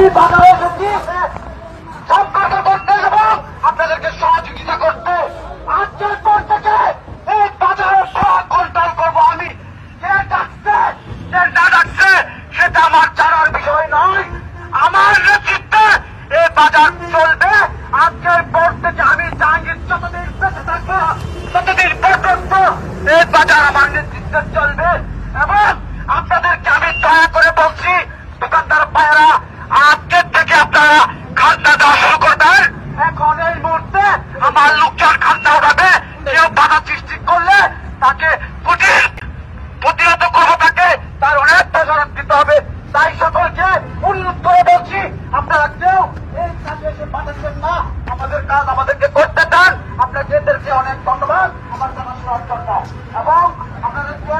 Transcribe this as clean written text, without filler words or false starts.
আমি বাধা এসেছি সম্পর্ক করতে এবং আপনাদেরকে সহযোগিতা করতে। আজকের পর থেকে এই বাজারের সব কন্ট্রোল করবো আমি। যে ডাকছে যে না ডাকছে সেটা আমার জানার বিষয় নয়। আমার নেতৃত্বে এই বাজার চলবে। আজকের পর থেকে আমি জাহাঙ্গীর যতদিন বেঁচে থাকবো ততদিন পর্যন্ত এই বাজার আমার নেতৃত্বে চলবে। এবং আপনাদেরকে আমি দয়া করে বলছি, দোকানদার ভাইয়েরা, আজকের থেকে আপনারা খাজনা দেওয়া শুরু করবেন। এখন এই মুহূর্তে আমার লোকজন খাজনা উঠাবে। কেউ বাধা সৃষ্টি করলে তাকে প্রতিহত করবো, তাকে তার অনেক প্রচারণ দিতে হবে। তাই সকলকে অনুরোধ করে বলছি, আপনারা কেউ এই কাজে এসে বাধা দেবেন না। আমাদের কাজ আমাদেরকে করতে দেন। আপনাদেরকে অনেক ধন্যবাদ আমার জানাশোনার জন্য এবং আপনাদেরকে